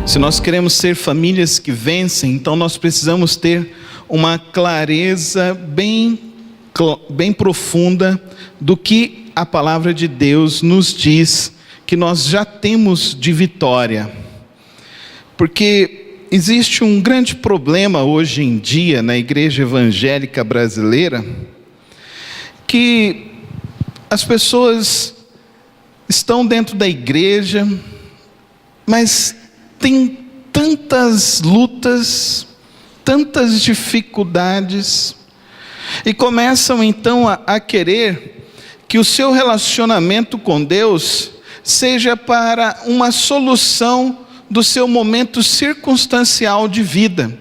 Se nós queremos ser famílias que vencem, então nós precisamos ter uma clareza bem profunda do que a palavra de Deus nos diz que nós já temos de vitória. Porque existe um grande problema hoje em dia na igreja evangélica brasileira, que as pessoas estão dentro da igreja, mas tem tantas lutas, tantas dificuldades, e começam então a querer que o seu relacionamento com Deus seja para uma solução do seu momento circunstancial de vida.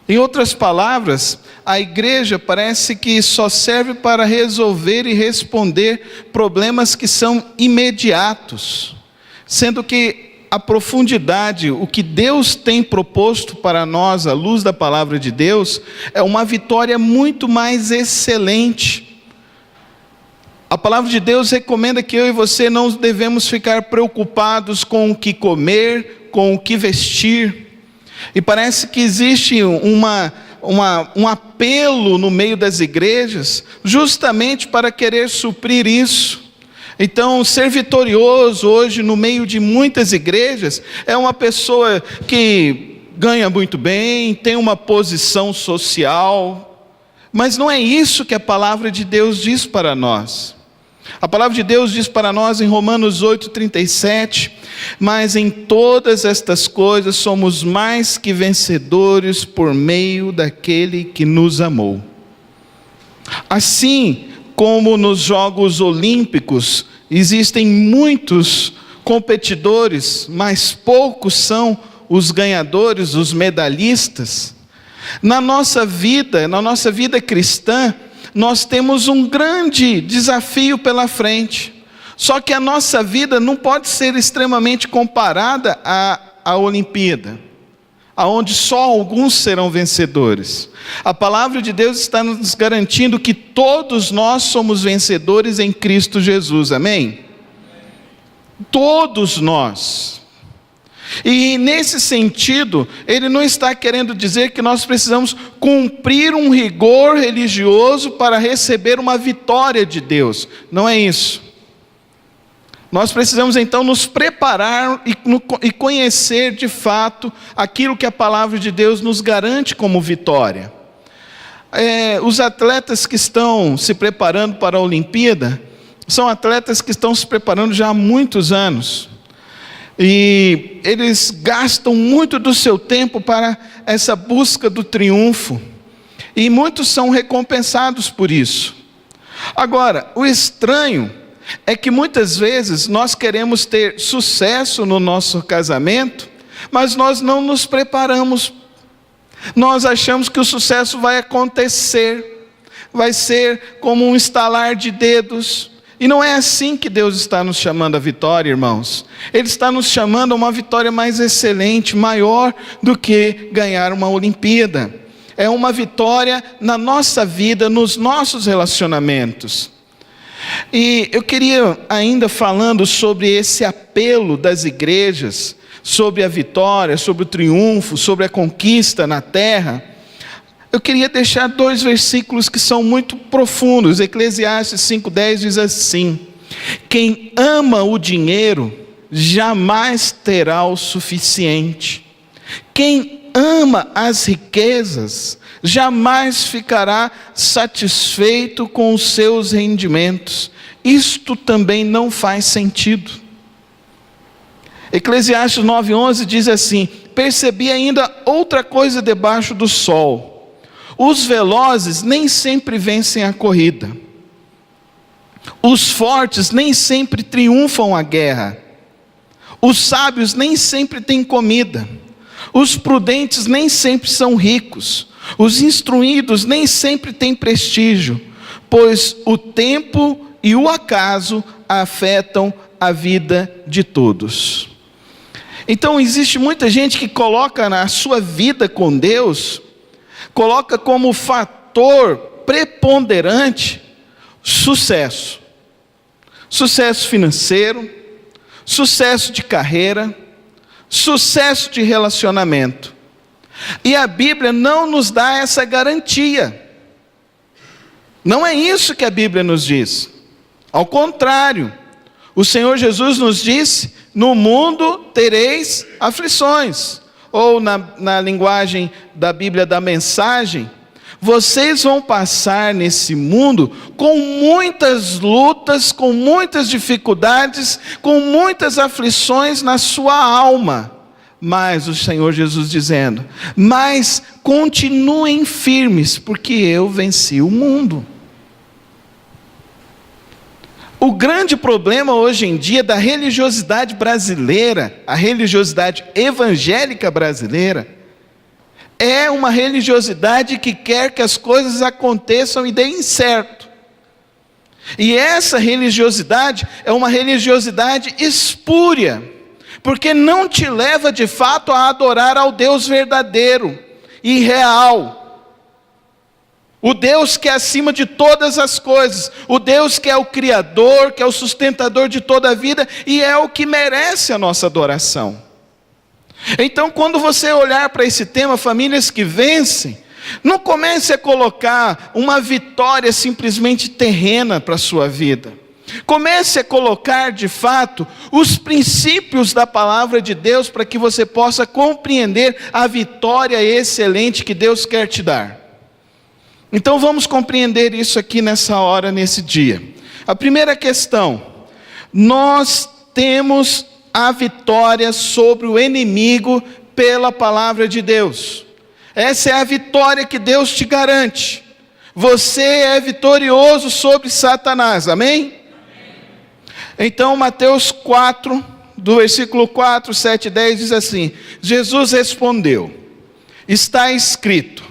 Em outras palavras, a igreja parece que só serve para resolver e responder problemas que são imediatos, sendo que a profundidade, o que Deus tem proposto para nós, à luz da palavra de Deus, é uma vitória muito mais excelente. A palavra de Deus recomenda que eu e você não devemos ficar preocupados com o que comer, com o que vestir. E parece que existe um apelo no meio das igrejas, justamente para querer suprir isso. Então, ser vitorioso hoje no meio de muitas igrejas é uma pessoa que ganha muito bem, tem uma posição social, mas não é isso que a palavra de Deus diz para nós. A palavra de Deus diz para nós em Romanos 8:37, mas em todas estas coisas somos mais que vencedores por meio daquele que nos amou. Assim como nos Jogos Olímpicos existem muitos competidores, mas poucos são os ganhadores, os medalhistas, na nossa vida cristã, nós temos um grande desafio pela frente. Só que a nossa vida não pode ser extremamente comparada à Olimpíada, aonde só alguns serão vencedores. A palavra de Deus está nos garantindo que todos nós somos vencedores em Cristo Jesus, amém? Todos nós. E nesse sentido, ele não está querendo dizer que nós precisamos cumprir um rigor religioso para receber uma vitória de Deus. Não é isso. Nós precisamos então nos preparar e conhecer de fato aquilo que a palavra de Deus nos garante como vitória. Os atletas que estão se preparando para a Olimpíada, são atletas que estão se preparando já há muitos anos. E eles gastam muito do seu tempo para essa busca do triunfo. E muitos são recompensados por isso. Agora, o estranho é que muitas vezes nós queremos ter sucesso no nosso casamento, mas nós não nos preparamos. Nós achamos que o sucesso vai acontecer, vai ser como um estalar de dedos. E não é assim que Deus está nos chamando à vitória, irmãos. Ele está nos chamando a uma vitória mais excelente, maior do que ganhar uma Olimpíada. É uma vitória na nossa vida, nos nossos relacionamentos. E eu queria, ainda falando sobre esse apelo das igrejas, sobre a vitória, sobre o triunfo, sobre a conquista na terra, eu queria deixar 2 versículos que são muito profundos. Eclesiastes 5:10 diz assim: quem ama o dinheiro jamais terá o suficiente. Quem ama as riquezas jamais ficará satisfeito com os seus rendimentos. Isto também não faz sentido. Eclesiastes 9:11 diz assim: percebi ainda outra coisa debaixo do sol. Os velozes nem sempre vencem a corrida. Os fortes nem sempre triunfam a guerra. Os sábios nem sempre têm comida. Os prudentes nem sempre são ricos. Os instruídos nem sempre têm prestígio, pois o tempo e o acaso afetam a vida de todos. Então existe muita gente que coloca na sua vida com Deus, coloca como fator preponderante sucesso. Sucesso financeiro, sucesso de carreira, sucesso de relacionamento. E a Bíblia não nos dá essa garantia. Não é isso que a Bíblia nos diz. Ao contrário, o Senhor Jesus nos disse: no mundo tereis aflições. Ou na linguagem da Bíblia da Mensagem, vocês vão passar nesse mundo com muitas lutas, com muitas dificuldades, com muitas aflições na sua alma. Mas o Senhor Jesus dizendo: mas continuem firmes, porque eu venci o mundo. O grande problema hoje em dia da religiosidade brasileira, a religiosidade evangélica brasileira, é uma religiosidade que quer que as coisas aconteçam e deem certo. E essa religiosidade é uma religiosidade espúria, porque não te leva de fato a adorar ao Deus verdadeiro e real. O Deus que é acima de todas as coisas, o Deus que é o Criador, que é o sustentador de toda a vida e é o que merece a nossa adoração. Então, quando você olhar para esse tema, famílias que vencem, não comece a colocar uma vitória simplesmente terrena para a sua vida. Comece a colocar de fato os princípios da palavra de Deus para que você possa compreender a vitória excelente que Deus quer te dar. Então vamos compreender isso aqui nessa hora, nesse dia. A primeira questão: nós temos a vitória sobre o inimigo pela palavra de Deus. Essa é a vitória que Deus te garante. Você é vitorioso sobre Satanás, amém? Então Mateus 4, do versículo 4, 7 e 10 diz assim: Jesus respondeu: está escrito,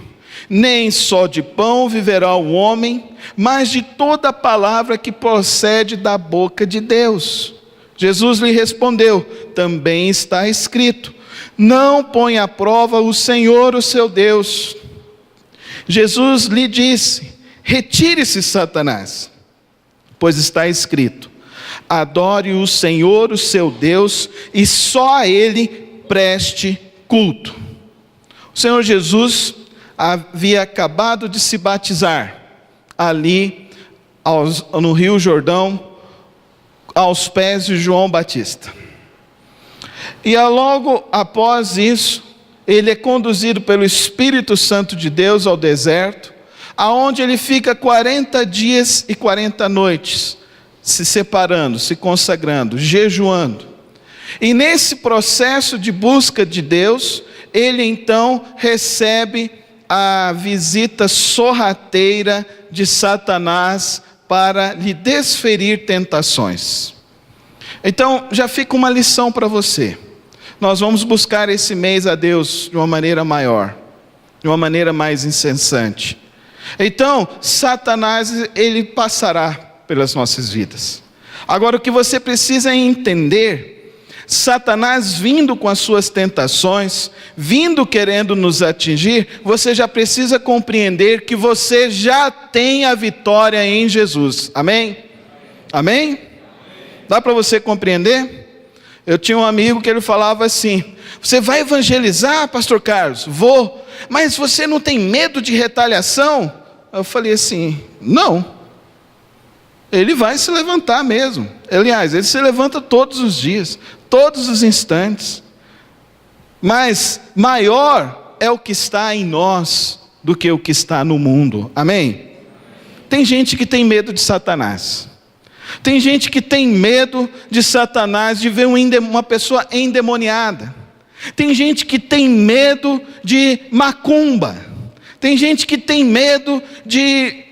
nem só de pão viverá o homem, mas de toda palavra que procede da boca de Deus. Jesus lhe respondeu: também está escrito, não põe à prova o Senhor, o seu Deus. Jesus lhe disse: retire-se, Satanás, pois está escrito, adore o Senhor, o seu Deus, e só a Ele preste culto. O Senhor Jesus havia acabado de se batizar ali no Rio Jordão, aos pés de João Batista. E logo após isso, ele é conduzido pelo Espírito Santo de Deus ao deserto, aonde ele fica 40 dias e 40 noites, se separando, se consagrando, jejuando. E nesse processo de busca de Deus, ele então recebe a visita sorrateira de Satanás para lhe desferir tentações. Então, já fica uma lição para você. Nós vamos buscar esse mês a Deus de uma maneira maior, de uma maneira mais incessante. Então, Satanás, ele passará pelas nossas vidas. Agora, o que você precisa entender: Satanás vindo com as suas tentações, vindo querendo nos atingir, você já precisa compreender que você já tem a vitória em Jesus. Amém? Amém? Dá para você compreender? Eu tinha um amigo que ele falava assim: você vai evangelizar, pastor Carlos? Vou. Mas você não tem medo de retaliação? Eu falei assim: não. Ele vai se levantar mesmo. Aliás, ele se levanta todos os dias, todos os instantes. Mas maior é o que está em nós do que o que está no mundo. Amém? Tem gente que tem medo de Satanás. Tem gente que tem medo de Satanás, de ver uma pessoa endemoniada. Tem gente que tem medo de macumba. Tem gente que tem medo de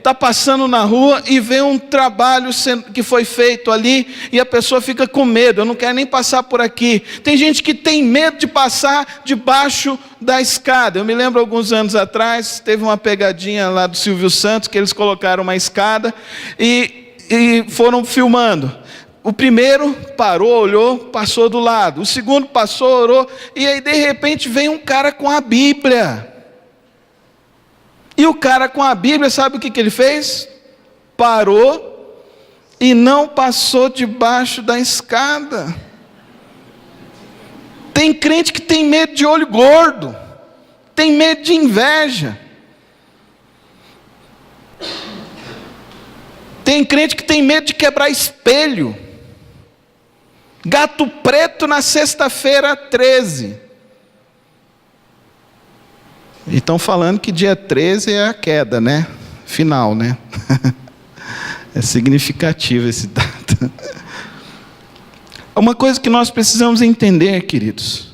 tá passando na rua e vê um trabalho que foi feito ali e a pessoa fica com medo: eu não quero nem passar por aqui. Tem gente que tem medo de passar debaixo da escada. Eu me lembro alguns anos atrás, teve uma pegadinha lá do Silvio Santos, que eles colocaram uma escada e foram filmando. O primeiro parou, olhou, passou do lado. O segundo passou, orou, e aí de repente vem um cara com a Bíblia. E o cara com a Bíblia, sabe o que ele fez? Parou e não passou debaixo da escada. Tem crente que tem medo de olho gordo, tem medo de inveja. Tem crente que tem medo de quebrar espelho. Gato preto na sexta-feira 13. E estão falando que dia 13 é a queda, né? Final, né? É significativo esse dado. Uma coisa que nós precisamos entender, queridos.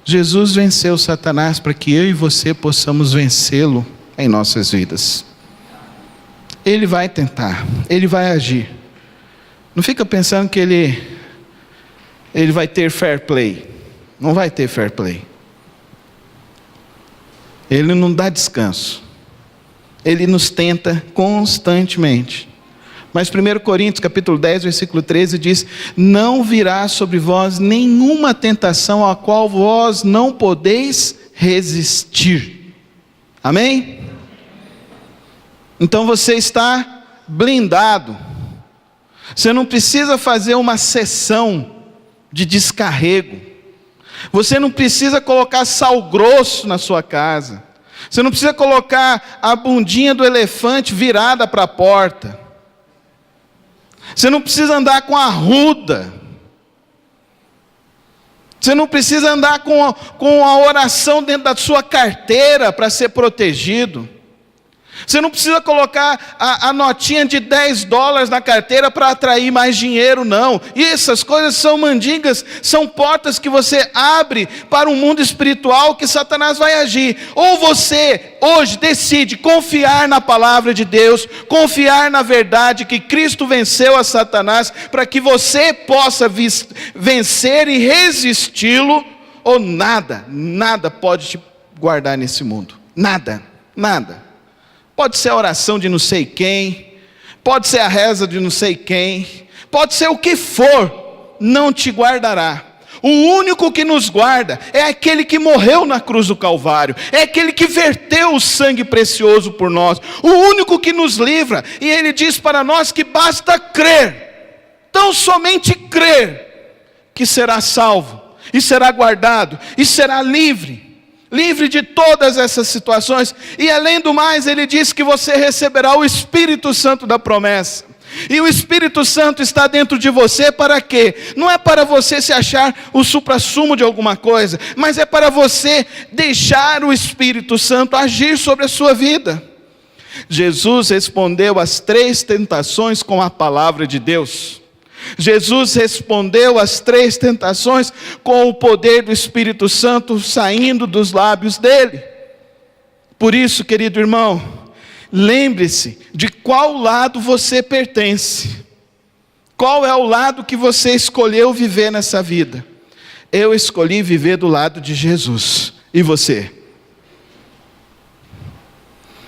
Jesus venceu Satanás para que eu e você possamos vencê-lo em nossas vidas. Ele vai tentar, ele vai agir. Não fica pensando que ele vai ter fair play. Não vai ter fair play. Ele não dá descanso. Ele nos tenta constantemente. Mas 1 Coríntios capítulo 10, versículo 13 diz: não virá sobre vós nenhuma tentação a qual vós não podeis resistir. Amém? Então você está blindado. Você não precisa fazer uma sessão de descarrego. Você não precisa colocar sal grosso na sua casa. Você não precisa colocar a bundinha do elefante virada para a porta. Você não precisa andar com a arruda. Você não precisa andar com a oração dentro da sua carteira para ser protegido. Você não precisa colocar a notinha de $10 na carteira para atrair mais dinheiro, não. E essas coisas são mandingas, são portas que você abre para um mundo espiritual que Satanás vai agir. Ou você, hoje, decide confiar na palavra de Deus, confiar na verdade que Cristo venceu a Satanás, para que você possa vencer e resisti-lo, ou nada pode te guardar nesse mundo. Nada. Pode ser a oração de não sei quem, pode ser a reza de não sei quem, pode ser o que for, não te guardará. O único que nos guarda é aquele que morreu na cruz do Calvário, é aquele que verteu o sangue precioso por nós, o único que nos livra. E ele diz para nós que basta crer, tão somente crer, que será salvo, e será guardado, e será livre de todas essas situações. E além do mais, ele diz que você receberá o Espírito Santo da promessa. E o Espírito Santo está dentro de você para quê? Não é para você se achar o suprassumo de alguma coisa, mas é para você deixar o Espírito Santo agir sobre a sua vida. Jesus respondeu às 3 tentações com a palavra de Deus. Jesus respondeu às 3 tentações com o poder do Espírito Santo saindo dos lábios dele. Por isso, querido irmão, lembre-se de qual lado você pertence. Qual é o lado que você escolheu viver nessa vida? Eu escolhi viver do lado de Jesus. E você?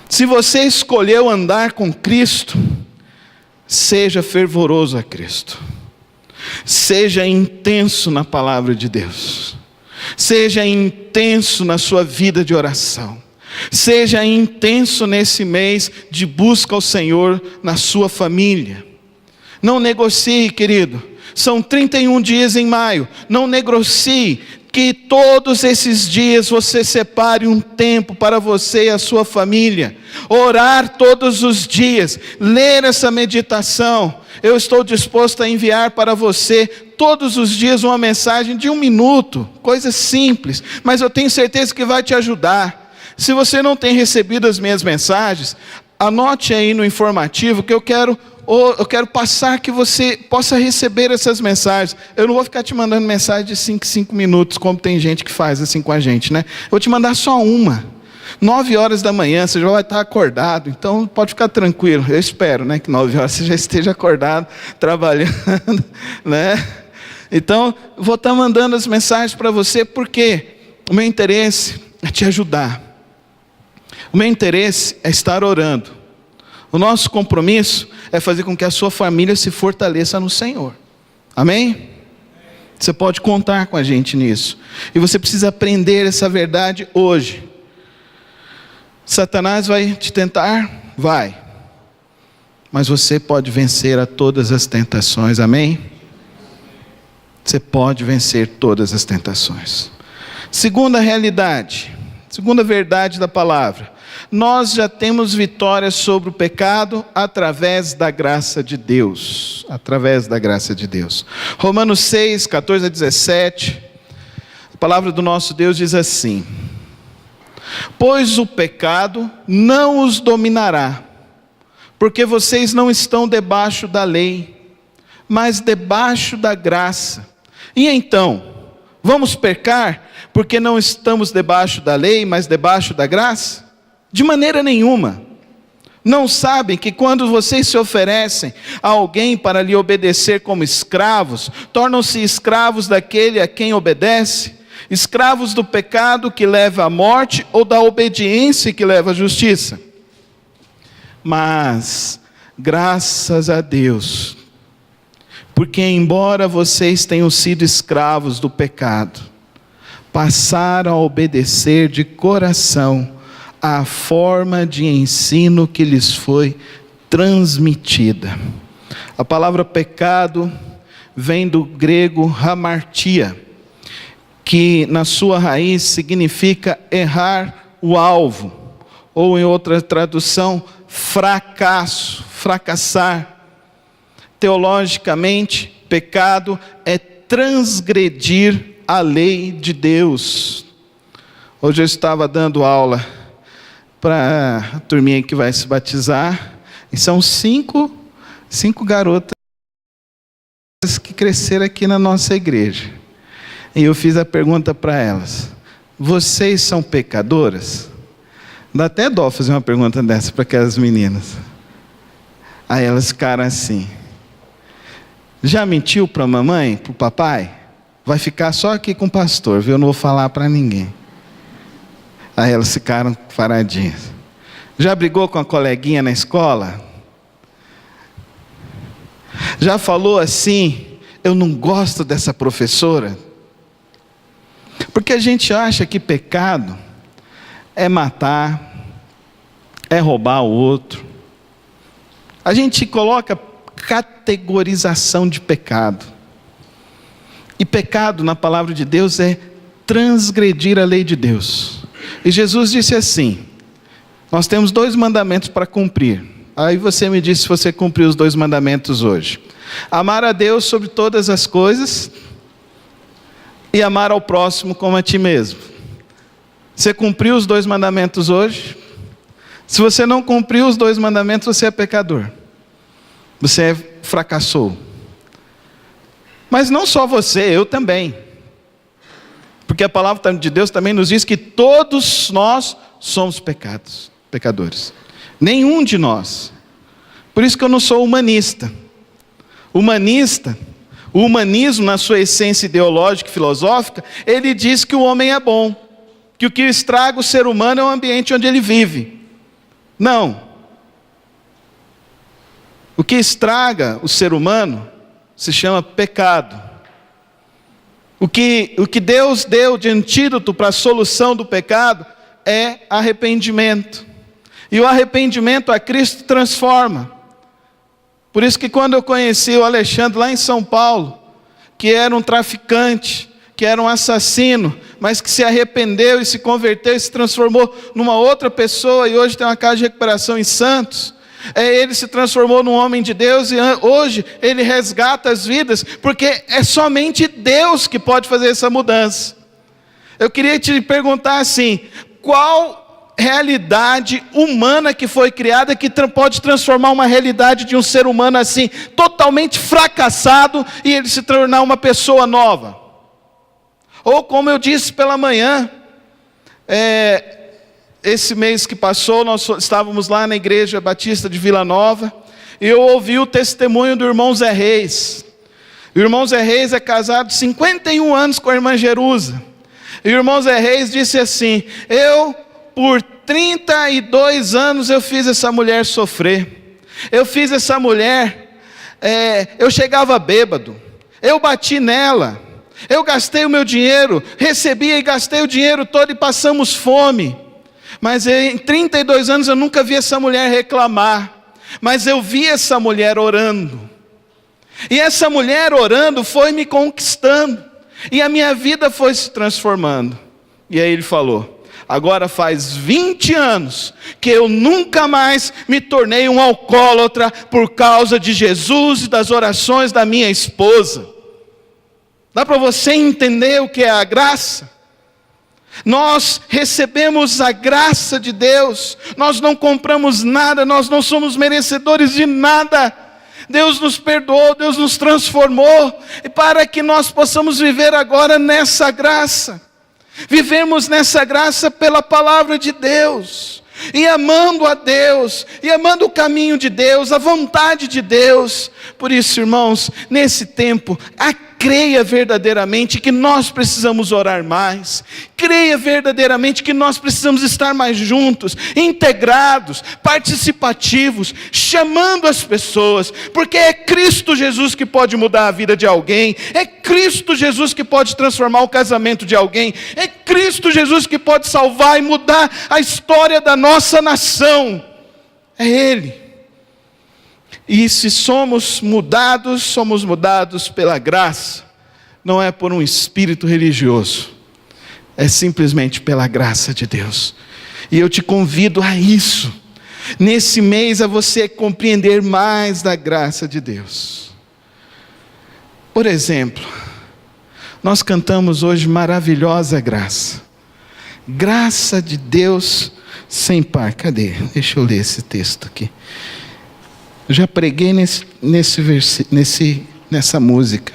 Se você escolheu andar com Cristo, seja fervoroso a Cristo. Seja intenso na palavra de Deus. Seja intenso na sua vida de oração. Seja intenso nesse mês de busca ao Senhor na sua família. Não negocie, querido. São 31 dias em maio. Não negocie. Que todos esses dias você separe um tempo para você e a sua família. Orar todos os dias. Ler essa meditação. Eu estou disposto a enviar para você todos os dias uma mensagem de 1 minuto. Coisa simples. Mas eu tenho certeza que vai te ajudar. Se você não tem recebido as minhas mensagens, anote aí no informativo que eu quero passar que você possa receber essas mensagens. Eu não vou ficar te mandando mensagem de 5 minutos, como tem gente que faz assim com a gente, né? Eu vou te mandar só uma. 9 horas da manhã, você já vai estar acordado, então pode ficar tranquilo. Eu espero, né, que 9 horas você já esteja acordado, trabalhando, né? Então, vou estar mandando as mensagens para você, porque o meu interesse é te ajudar. O meu interesse é estar orando. O nosso compromisso é fazer com que a sua família se fortaleça no Senhor. Amém? Você pode contar com a gente nisso. E você precisa aprender essa verdade hoje. Satanás vai te tentar? Vai. Mas você pode vencer a todas as tentações. Amém? Você pode vencer todas as tentações. Segunda realidade, segunda verdade da palavra: nós já temos vitória sobre o pecado através da graça de Deus. Através da graça de Deus. Romanos 6, 14 a 17, a palavra do nosso Deus diz assim: pois o pecado não os dominará, porque vocês não estão debaixo da lei, mas debaixo da graça. E então, vamos pecar porque não estamos debaixo da lei, mas debaixo da graça? De maneira nenhuma. Não sabem que quando vocês se oferecem a alguém para lhe obedecer como escravos, tornam-se escravos daquele a quem obedece? Escravos do pecado que leva à morte ou da obediência que leva à justiça? Mas, graças a Deus, porque embora vocês tenham sido escravos do pecado, passaram a obedecer de coração a forma de ensino que lhes foi transmitida. A palavra pecado vem do grego hamartia, que na sua raiz significa errar o alvo, ou em outra tradução, fracasso, fracassar. Teologicamente, pecado é transgredir a lei de Deus. Hoje eu estava dando aula para a turminha que vai se batizar, e são cinco garotas que cresceram aqui na nossa igreja. E eu fiz a pergunta para elas: vocês são pecadoras? Dá até dó fazer uma pergunta dessa para aquelas meninas. Aí elas ficaram assim: já mentiu para a mamãe, para o papai? Vai ficar só aqui com o pastor, viu? Eu não vou falar para ninguém. Aí elas ficaram paradinhas. Já brigou com a coleguinha na escola? Já falou assim: eu não gosto dessa professora? Porque a gente acha que pecado é matar, é roubar o outro. A gente coloca categorização de pecado. E pecado, na palavra de Deus, é transgredir a lei de Deus. E Jesus disse assim: nós temos 2 mandamentos para cumprir. Aí você me diz se você cumpriu os 2 mandamentos hoje: amar a Deus sobre todas as coisas e amar ao próximo como a ti mesmo. Você cumpriu os 2 mandamentos hoje? Se você não cumpriu os 2 mandamentos, você é pecador. Você fracassou. Mas não só você, eu também. Porque a palavra de Deus também nos diz que todos nós somos pecadores. Nenhum de nós. Por isso que eu não sou humanista. O humanismo, na sua essência ideológica e filosófica, ele diz que o homem é bom, que o que estraga o ser humano é o ambiente onde ele vive. Não. O que estraga o ser humano se chama pecado. O que Deus deu de antídoto para a solução do pecado é arrependimento. E o arrependimento a Cristo transforma. Por isso que quando eu conheci o Alexandre lá em São Paulo, que era um traficante, que era um assassino, mas que se arrependeu e se converteu e se transformou numa outra pessoa, e hoje tem uma casa de recuperação em Santos. Ele se transformou num homem de Deus e hoje ele resgata as vidas, porque é somente Deus que pode fazer essa mudança. Eu queria te perguntar assim: qual realidade humana que foi criada que pode transformar uma realidade de um ser humano assim, totalmente fracassado, e ele se tornar uma pessoa nova? Ou como eu disse pela manhã, esse mês que passou, nós estávamos lá na igreja batista de Vila Nova, e eu ouvi o testemunho do irmão Zé Reis. O irmão Zé Reis é casado 51 anos com a irmã Jerusa. E o irmão Zé Reis disse assim: por 32 anos eu fiz essa mulher sofrer. Eu fiz essa mulher, eu chegava bêbado, eu bati nela, eu gastei o meu dinheiro, recebia e gastei o dinheiro todo e passamos fome. Mas em 32 anos eu nunca vi essa mulher reclamar. Mas eu vi essa mulher orando. E essa mulher orando foi me conquistando. E a minha vida foi se transformando. E aí ele falou: agora faz 20 anos que eu nunca mais me tornei um alcoólatra por causa de Jesus e das orações da minha esposa. Dá para você entender o que é a graça? Nós recebemos a graça de Deus, nós não compramos nada, nós não somos merecedores de nada. Deus nos perdoou, Deus nos transformou, e para que nós possamos viver agora nessa graça, vivemos nessa graça pela palavra de Deus, e amando a Deus, e amando o caminho de Deus, a vontade de Deus. Por isso, irmãos, nesse tempo, creia verdadeiramente que nós precisamos orar mais, creia verdadeiramente que nós precisamos estar mais juntos, integrados, participativos, chamando as pessoas, porque é Cristo Jesus que pode mudar a vida de alguém, é Cristo Jesus que pode transformar o casamento de alguém, é Cristo Jesus que pode salvar e mudar a história da nossa nação, é Ele. E se somos mudados pela graça, não é por um espírito religioso, é simplesmente pela graça de Deus. E eu te convido a isso, nesse mês, a você compreender mais da graça de Deus. Por exemplo, nós cantamos hoje Maravilhosa Graça. Graça de Deus sem par. Cadê? Deixa eu ler esse texto aqui. Eu já preguei nessa música.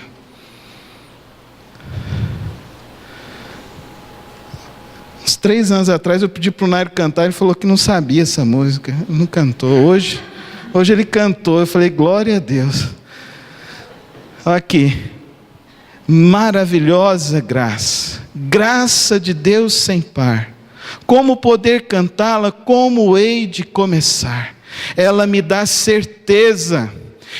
Uns 3 anos atrás eu pedi para o Nairo cantar, ele falou que não sabia essa música, não cantou. Hoje ele cantou, eu falei, glória a Deus. Aqui, maravilhosa graça, graça de Deus sem par. Como poder cantá-la, como hei de começar? Ela me dá certeza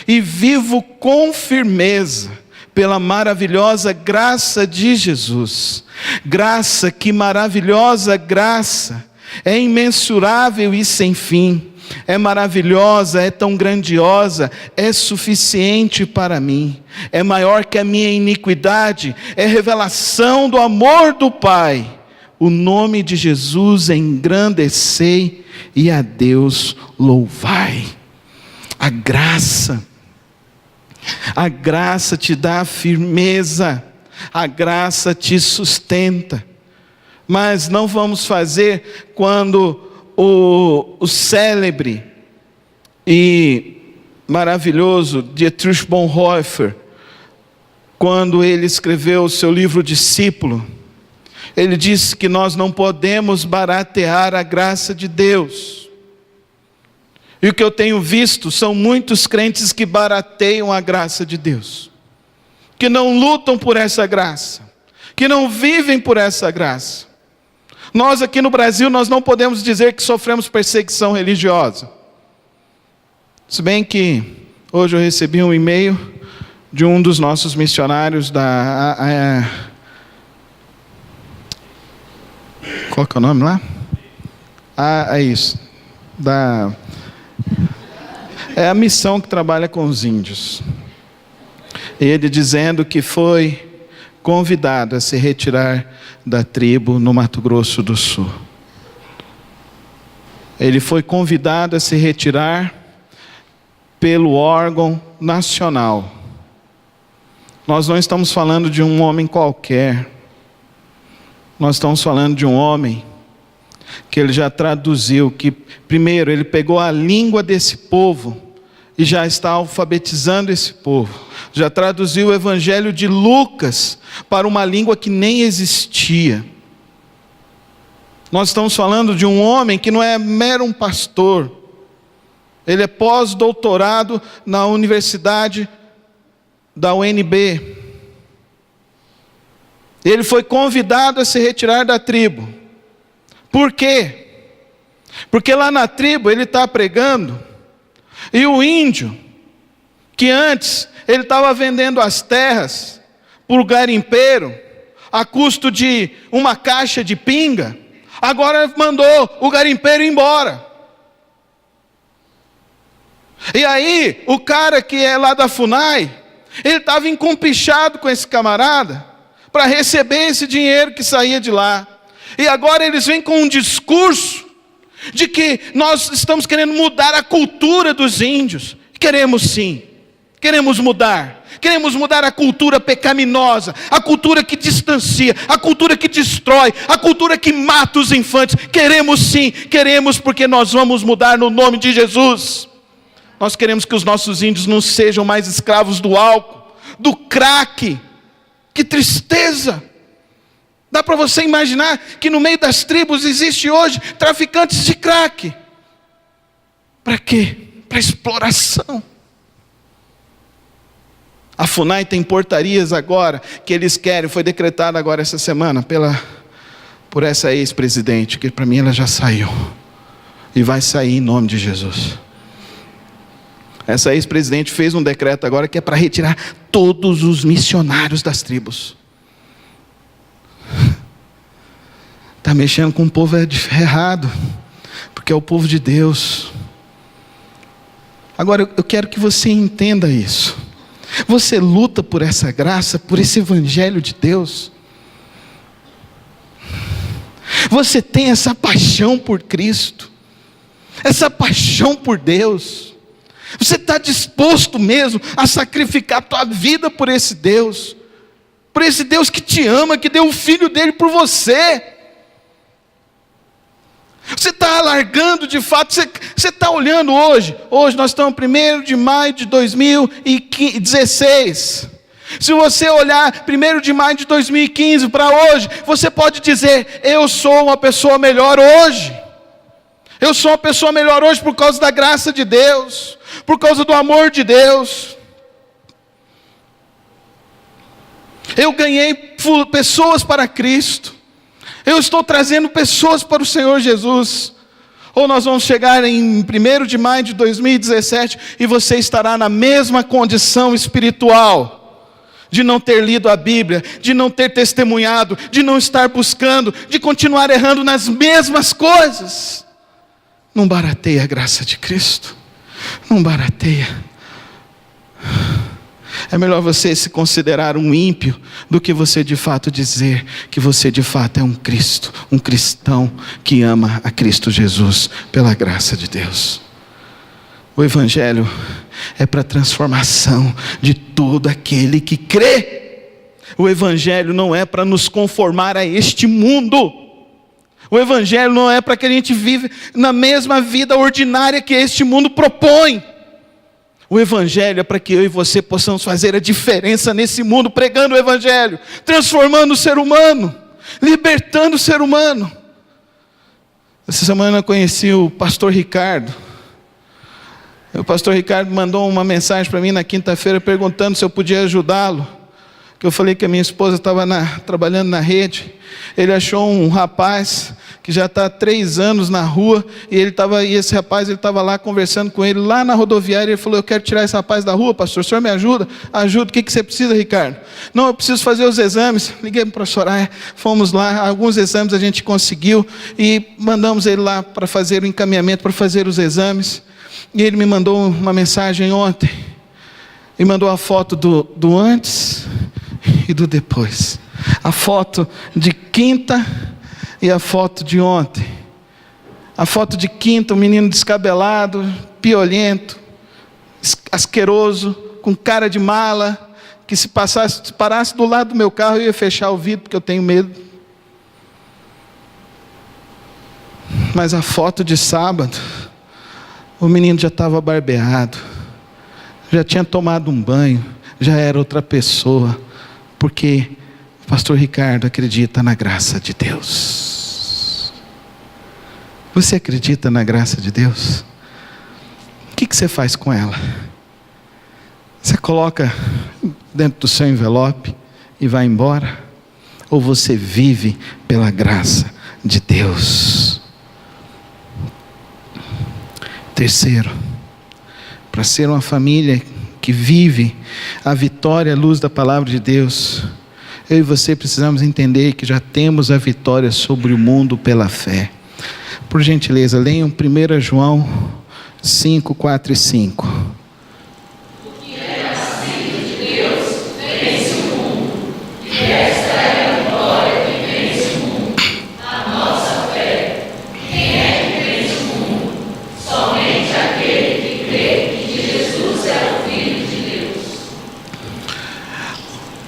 e vivo com firmeza pela maravilhosa graça de Jesus. Graça, que maravilhosa graça, é imensurável e sem fim, é maravilhosa, é tão grandiosa, é suficiente para mim, é maior que a minha iniquidade, é revelação do amor do Pai. O nome de Jesus engrandecei e a Deus louvai. A graça te dá firmeza, a graça te sustenta. Mas não vamos fazer quando o célebre e maravilhoso Dietrich Bonhoeffer, quando ele escreveu o seu livro Discípulo, ele disse que nós não podemos baratear a graça de Deus. E o que eu tenho visto são muitos crentes que barateiam a graça de Deus, que não lutam por essa graça, que não vivem por essa graça. Nós aqui no Brasil, nós não podemos dizer que sofremos perseguição religiosa. Se bem que hoje eu recebi um e-mail de um dos nossos missionários qual que é o nome lá? É isso. É a missão que trabalha com os índios. Ele dizendo que foi convidado a se retirar da tribo no Mato Grosso do Sul. Ele foi convidado a se retirar pelo órgão nacional. Nós não estamos falando de um homem qualquer. Nós estamos falando de um homem que ele já traduziu, que primeiro ele pegou a língua desse povo e já está alfabetizando esse povo. Já traduziu o Evangelho de Lucas para uma língua que nem existia. Nós estamos falando de um homem que não é mero um pastor. Ele é pós-doutorado na Universidade da UNB. Ele foi convidado a se retirar da tribo. Por quê? Porque lá na tribo ele está pregando, e o índio, que antes ele estava vendendo as terras para o garimpeiro, a custo de uma caixa de pinga, agora mandou o garimpeiro embora. E aí, o cara que é lá da FUNAI, ele estava encumpichado com esse camarada, para receber esse dinheiro que saía de lá. E agora eles vêm com um discurso de que nós estamos querendo mudar a cultura dos índios. Queremos sim, queremos mudar. Queremos mudar a cultura pecaminosa, a cultura que distancia, a cultura que destrói, a cultura que mata os infantes. Queremos sim, queremos, porque nós vamos mudar no nome de Jesus. Nós queremos que os nossos índios não sejam mais escravos do álcool, do crack. Que tristeza! Dá para você imaginar que no meio das tribos existe hoje traficantes de crack. Para quê? Para exploração. A FUNAI tem portarias agora que eles querem, foi decretado agora essa semana por essa ex-presidente, que para mim ela já saiu. E vai sair em nome de Jesus. Essa ex-presidente fez um decreto agora que é para retirar todos os missionários das tribos. Está mexendo com o povo errado, porque é o povo de Deus. Agora eu quero que você entenda isso. Você luta por essa graça, por esse evangelho de Deus. Você tem essa paixão por Cristo, essa paixão por Deus. Você está disposto mesmo a sacrificar a tua vida por esse Deus que te ama, que deu o Filho dele por você. Você está alargando de fato, você está olhando hoje nós estamos 1º de maio de 2016, se você olhar 1º de maio de 2015 para hoje, você pode dizer, eu sou uma pessoa melhor hoje, eu sou uma pessoa melhor hoje por causa da graça de Deus, por causa do amor de Deus, eu ganhei pessoas para Cristo, eu estou trazendo pessoas para o Senhor Jesus. Ou nós vamos chegar em 1º de maio de 2017 e você estará na mesma condição espiritual, de não ter lido a Bíblia, de não ter testemunhado, de não estar buscando, de continuar errando nas mesmas coisas. Não barateia a graça de Cristo, não barateia. É melhor você se considerar um ímpio do que você de fato dizer que você de fato é um cristão que ama a Cristo Jesus pela graça de Deus. O Evangelho é para a transformação de todo aquele que crê. O Evangelho não é para nos conformar a este mundo. O Evangelho não é para que a gente viva na mesma vida ordinária que este mundo propõe. O Evangelho é para que eu e você possamos fazer a diferença nesse mundo, pregando o Evangelho, transformando o ser humano, libertando o ser humano. Essa semana eu conheci o pastor Ricardo. O pastor Ricardo mandou uma mensagem para mim na quinta-feira, perguntando se eu podia ajudá-lo. Que eu falei que a minha esposa estava trabalhando na rede. Ele achou um rapaz que já está há 3 anos na rua, e esse rapaz estava lá conversando com ele, lá na rodoviária. Ele falou, eu quero tirar esse rapaz da rua, pastor, o senhor me ajuda? Ajuda, o que você precisa, Ricardo? Não, eu preciso fazer os exames. Liguei para a Soraya, fomos lá, alguns exames a gente conseguiu, e mandamos ele lá para fazer o encaminhamento, para fazer os exames. E ele me mandou uma mensagem ontem, e mandou a foto do antes e do depois, a foto de quinta e a foto de ontem. A foto de quinta, um menino descabelado, piolento, asqueroso, com cara de mala, que se parasse do lado do meu carro, eu ia fechar o vidro, porque eu tenho medo. Mas a foto de sábado, o menino já estava barbeado, já tinha tomado um banho, já era outra pessoa, porque o pastor Ricardo acredita na graça de Deus. Você acredita na graça de Deus? O que você faz com ela? Você coloca dentro do seu envelope e vai embora? Ou você vive pela graça de Deus? Terceiro, para ser uma família que vive a vitória à luz da palavra de Deus, eu e você precisamos entender que já temos a vitória sobre o mundo pela fé. Por gentileza, leiam 1 João 5, 4 e 5. O que é nascido de Deus vence o mundo, e esta é a vitória que vence o mundo, a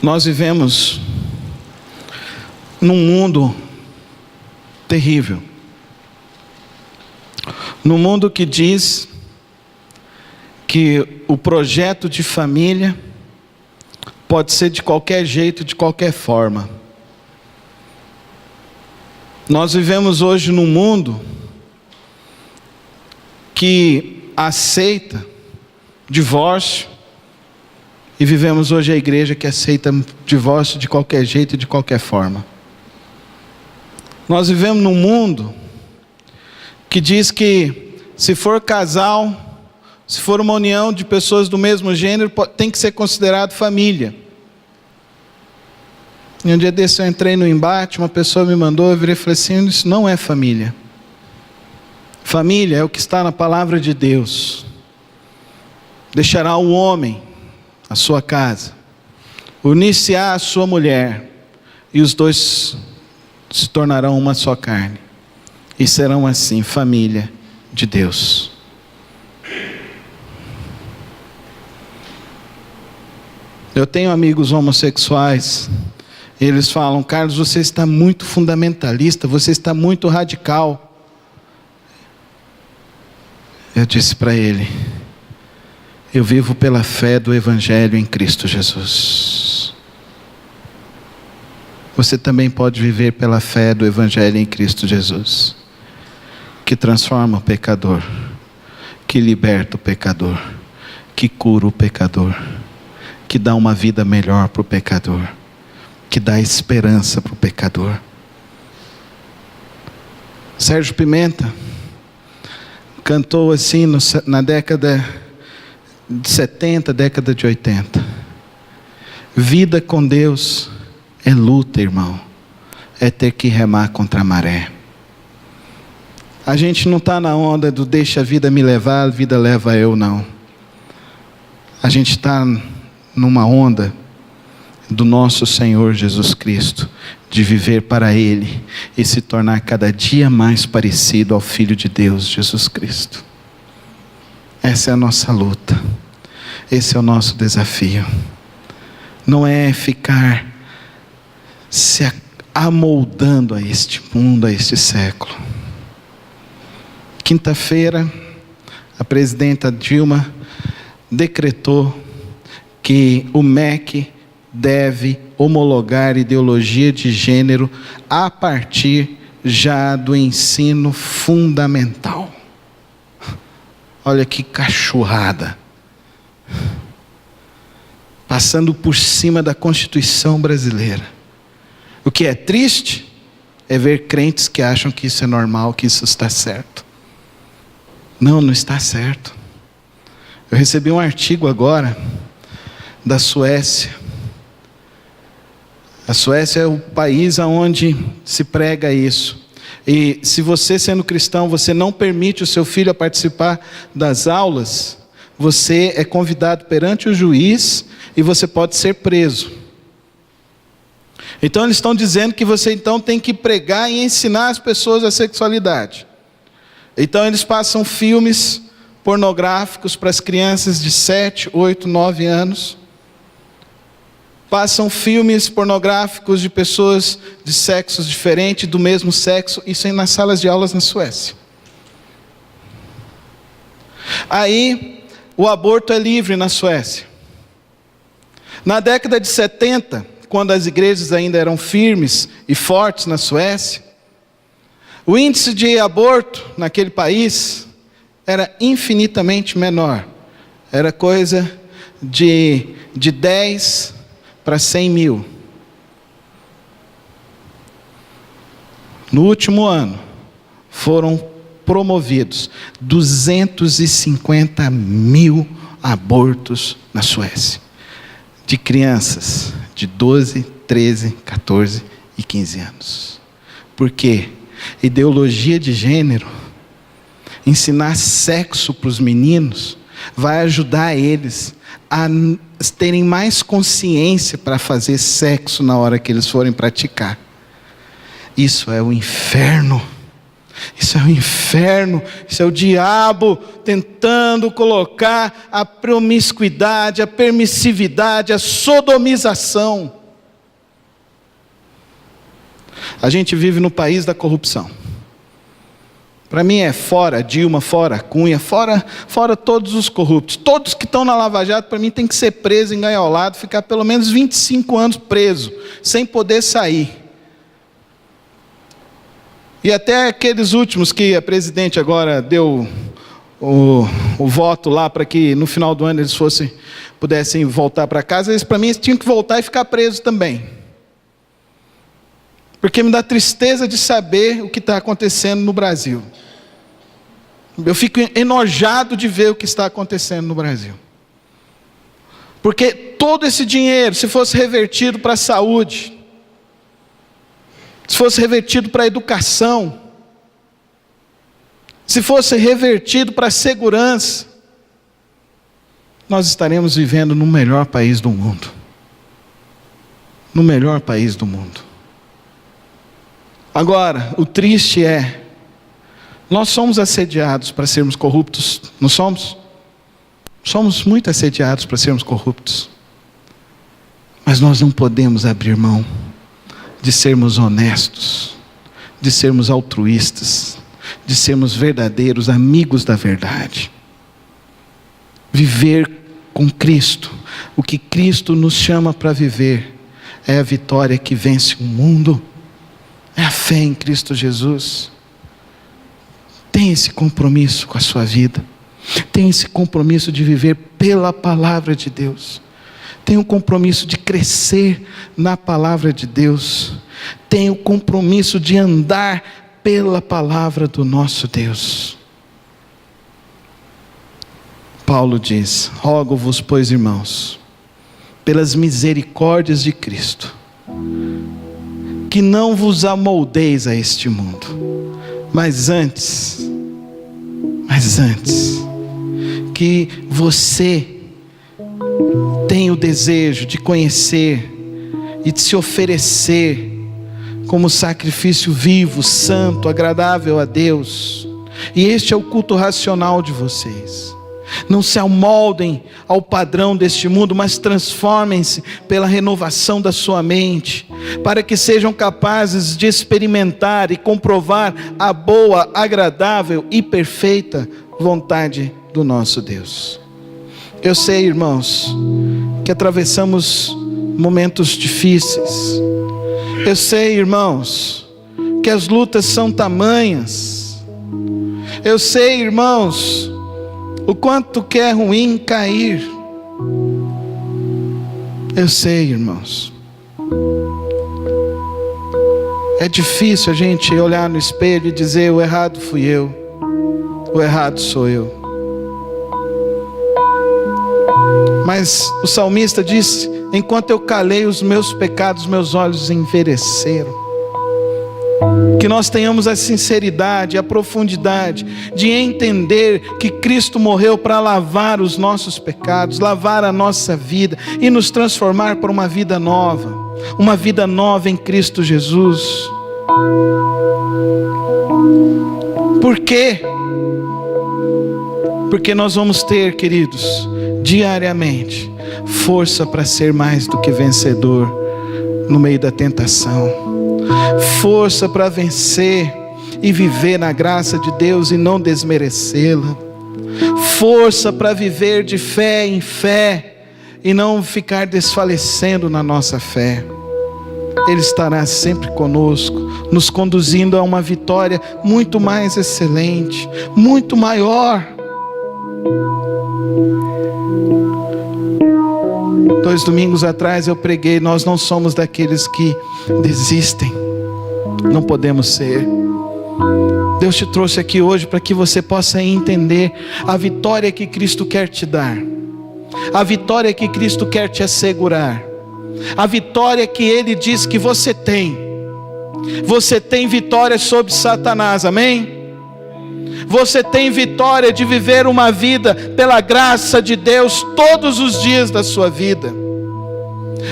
Nós vivemos num mundo terrível. Num mundo que diz que o projeto de família pode ser de qualquer jeito, de qualquer forma. Nós vivemos hoje num mundo que aceita divórcio, e vivemos hoje a igreja que aceita divórcio de qualquer jeito e de qualquer forma. Nós vivemos num mundo que diz que se for casal, se for uma união de pessoas do mesmo gênero, tem que ser considerado família. E um dia desse eu entrei no embate, uma pessoa me mandou, eu virei e falei assim: isso não é família. Família é o que está na palavra de Deus. Deixará o homem a sua casa, unir-se-á a sua mulher, e os dois se tornarão uma só carne, e serão assim família de Deus. Eu tenho amigos homossexuais, e eles falam: Carlos, você está muito fundamentalista, você está muito radical. Eu disse para ele: eu vivo pela fé do Evangelho em Cristo Jesus. Você também pode viver pela fé do Evangelho em Cristo Jesus, que transforma o pecador, que liberta o pecador, que cura o pecador, que dá uma vida melhor para o pecador, que dá esperança para o pecador. Sérgio Pimenta cantou assim na década de 70, década de 80. Vida com Deus é luta, irmão. É ter que remar contra a maré. A gente não está na onda do deixa a vida me levar, a vida leva eu, não. A gente está numa onda do nosso Senhor Jesus Cristo, de viver para Ele e se tornar cada dia mais parecido ao Filho de Deus, Jesus Cristo. Essa é a nossa luta, esse é o nosso desafio. Não é ficar se amoldando a este mundo, a este século. Quinta-feira, a presidenta Dilma decretou que o MEC deve homologar ideologia de gênero a partir já do ensino fundamental. Olha que cachorrada. Passando por cima da Constituição brasileira. O que é triste é ver crentes que acham que isso é normal, que isso está certo. Não, não está certo. Eu recebi um artigo agora da Suécia. A Suécia é o país onde se prega isso. E se você, sendo cristão, você não permite o seu filho a participar das aulas, você é convidado perante o juiz e você pode ser preso. Então eles estão dizendo que você então tem que pregar e ensinar as pessoas a sexualidade. Então eles passam filmes pornográficos para as crianças de 7, 8, 9 anos. Passam filmes pornográficos de pessoas de sexos diferentes, do mesmo sexo, isso aí nas salas de aulas na Suécia. Aí, o aborto é livre na Suécia. Na década de 70, quando as igrejas ainda eram firmes e fortes na Suécia, o índice de aborto naquele país era infinitamente menor. Era coisa de 10 para 100 mil. No último ano, foram promovidos 250 mil abortos na Suécia. De crianças de 12, 13, 14 e 15 anos. Por quê? Ideologia de gênero, ensinar sexo para os meninos, vai ajudar eles a terem mais consciência para fazer sexo na hora que eles forem praticar. Isso é o inferno. Isso é o inferno, isso é o diabo tentando colocar a promiscuidade, a permissividade, a sodomização. A gente vive no país da corrupção. Para mim é fora Dilma, fora Cunha, fora todos os corruptos. Todos que estão na Lava Jato, para mim, tem que ser preso, engaiolado, ficar pelo menos 25 anos preso, sem poder sair. E até aqueles últimos que a presidente agora deu o voto lá para que no final do ano eles pudessem voltar para casa, eles, para mim, eles tinham que voltar e ficar presos também. Porque me dá tristeza de saber o que está acontecendo no Brasil. Eu fico enojado de ver o que está acontecendo no Brasil. Porque todo esse dinheiro, se fosse revertido para a saúde, se fosse revertido para a educação, se fosse revertido para a segurança, nós estaremos vivendo no melhor país do mundo. No melhor país do mundo. Agora, o triste é, nós somos assediados para sermos corruptos, não somos? Somos muito assediados para sermos corruptos. Mas nós não podemos abrir mão de sermos honestos, de sermos altruístas, de sermos verdadeiros amigos da verdade. Viver com Cristo, o que Cristo nos chama para viver, é a vitória que vence o mundo. É a fé em Cristo Jesus. Tem esse compromisso com a sua vida. Tem esse compromisso de viver pela palavra de Deus. Tem o compromisso de crescer na palavra de Deus. Tem o compromisso de andar pela palavra do nosso Deus. Paulo diz: rogo-vos, pois, irmãos, pelas misericórdias de Cristo, que não vos amoldeis a este mundo, mas antes, que você tenha o desejo de conhecer e de se oferecer como sacrifício vivo, santo, agradável a Deus. E este é o culto racional de vocês. Não se amoldem ao padrão deste mundo, mas transformem-se pela renovação da sua mente, para que sejam capazes de experimentar e comprovar a boa, agradável e perfeita vontade do nosso Deus. Eu sei, irmãos, que atravessamos momentos difíceis. Eu sei, irmãos, que as lutas são tamanhas. Eu sei, irmãos, o quanto que é ruim cair. Eu sei, irmãos. É difícil a gente olhar no espelho e dizer: o errado fui eu, o errado sou eu. Mas o salmista disse: enquanto eu calei os meus pecados, meus olhos envelheceram. Que nós tenhamos a sinceridade, a profundidade de entender que Cristo morreu para lavar os nossos pecados, lavar a nossa vida e nos transformar para uma vida nova em Cristo Jesus. Por quê? Porque nós vamos ter, queridos, diariamente, força para ser mais do que vencedor no meio da tentação. Força para vencer e viver na graça de Deus e não desmerecê-la. Força para viver de fé em fé e não ficar desfalecendo na nossa fé. Ele estará sempre conosco, nos conduzindo a uma vitória muito mais excelente, muito maior. 2 domingos atrás eu preguei: nós não somos daqueles que desistem. Não podemos ser. Deus te trouxe aqui hoje para que você possa entender a vitória que Cristo quer te dar, a vitória que Cristo quer te assegurar, a vitória que Ele diz que você tem. Você tem vitória sobre Satanás, amém? Você tem vitória de viver uma vida pela graça de Deus todos os dias da sua vida.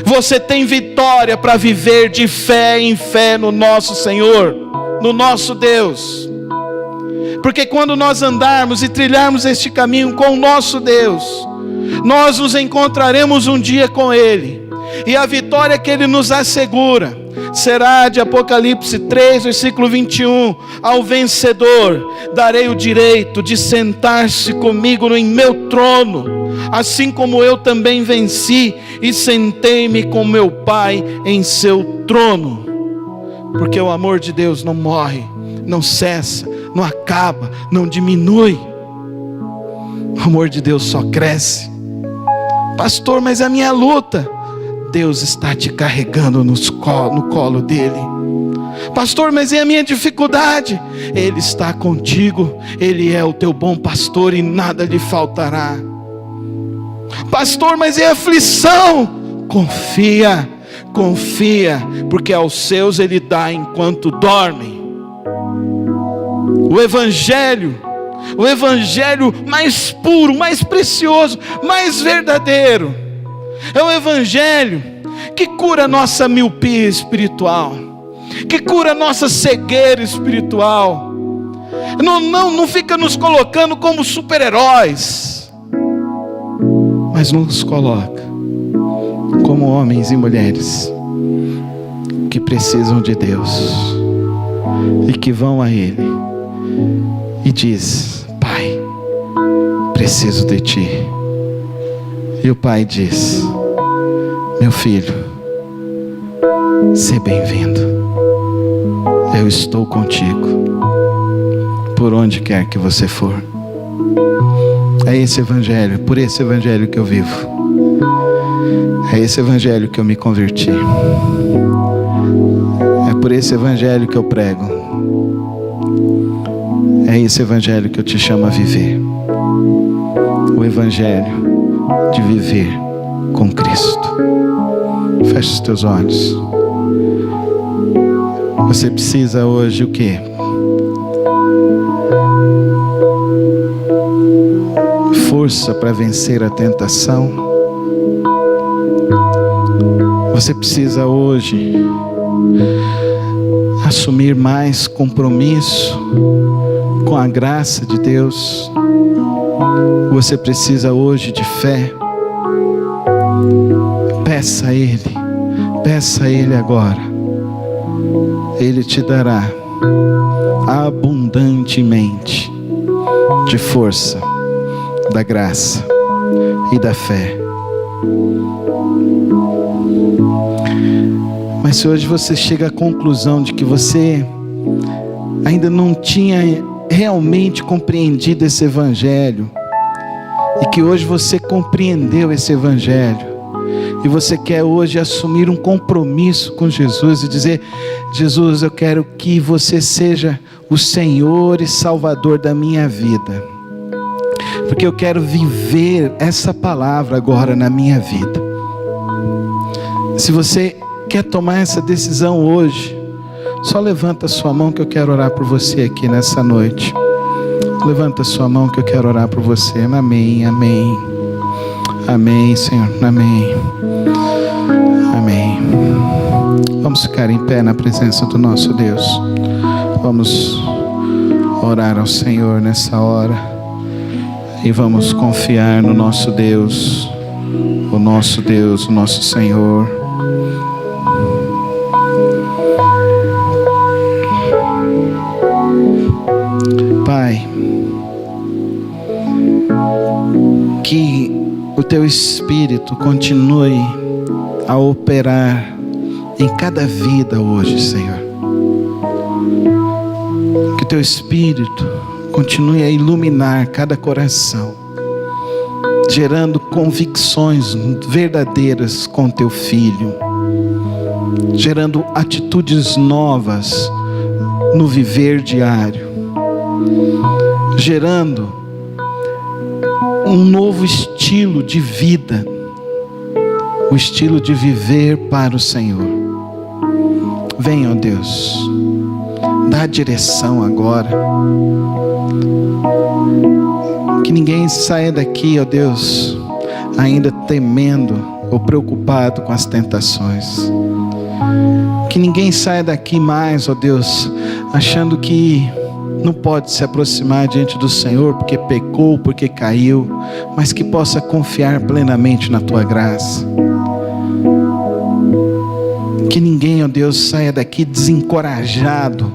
Você tem vitória para viver de fé em fé no nosso Senhor, no nosso Deus. Porque quando nós andarmos e trilharmos este caminho com o nosso Deus, nós nos encontraremos um dia com Ele, e a vitória que Ele nos assegura será de Apocalipse 3, versículo 21, ao vencedor darei o direito de sentar-se comigo em meu trono, assim como eu também venci e sentei-me com meu Pai em seu trono. Porque o amor de Deus não morre, não cessa, não acaba, não diminui. O amor de Deus só cresce. Pastor, mas a minha luta, Deus está te carregando no colo dele. Pastor, mas e a minha dificuldade? Ele está contigo, Ele é o teu bom pastor e nada lhe faltará. Pastor, mas e a aflição? Confia, porque aos seus Ele dá enquanto dormem. O Evangelho mais puro, mais precioso, mais verdadeiro, é o Evangelho que cura a nossa miopia espiritual, que cura a nossa cegueira espiritual. Não fica nos colocando como super-heróis, mas nos coloca como homens e mulheres que precisam de Deus e que vão a Ele e diz: Pai, preciso de Ti. E o Pai diz: meu filho, seja bem-vindo, eu estou contigo, por onde quer que você for. É esse Evangelho, por esse Evangelho que eu vivo, é esse Evangelho que eu me converti, é por esse Evangelho que eu prego, é esse Evangelho que eu te chamo a viver, o Evangelho de viver com Cristo. Feche os teus olhos. Você precisa hoje o quê? Força para vencer a tentação. Você precisa hoje assumir mais compromisso com a graça de Deus. Você precisa hoje de fé. Peça a Ele agora. Ele te dará abundantemente de força, da graça e da fé. Mas se hoje você chega à conclusão de que você ainda não tinha realmente compreendido esse Evangelho, e que hoje você compreendeu esse Evangelho, e você quer hoje assumir um compromisso com Jesus e dizer: Jesus, eu quero que você seja o Senhor e Salvador da minha vida, porque eu quero viver essa palavra agora na minha vida. Se você quer tomar essa decisão hoje, só levanta a sua mão que eu quero orar por você aqui nessa noite. Levanta a sua mão que eu quero orar por você. Amém, amém. Amém, Senhor, amém. Amém. Vamos ficar em pé na presença do nosso Deus. Vamos orar ao Senhor nessa hora. E vamos confiar no nosso Deus, o nosso Deus, o nosso Senhor. Pai, que o Teu Espírito continue a operar em cada vida hoje, Senhor. Que o Teu Espírito continue a iluminar cada coração, gerando convicções verdadeiras com Teu Filho, gerando atitudes novas no viver diário, gerando um novo estilo de vida, o estilo de viver para o Senhor. Venha, ó Deus, dá a direção agora. Que ninguém saia daqui, ó Deus, ainda temendo ou preocupado com as tentações. Que ninguém saia daqui mais, ó Deus, achando que não pode se aproximar diante do Senhor porque pecou, porque caiu, mas que possa confiar plenamente na tua graça. Que ninguém, ó Deus, saia daqui desencorajado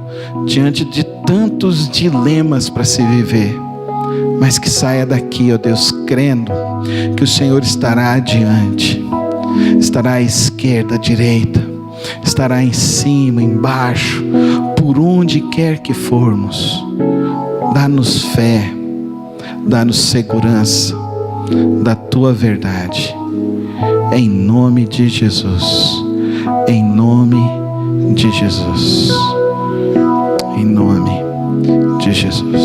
diante de tantos dilemas para se viver, mas que saia daqui, ó Deus, crendo que o Senhor estará adiante, estará à esquerda, à direita, estará em cima, embaixo, por onde quer que formos. Dá-nos fé, dá-nos segurança da tua verdade, em nome de Jesus, em nome de Jesus, em nome de Jesus.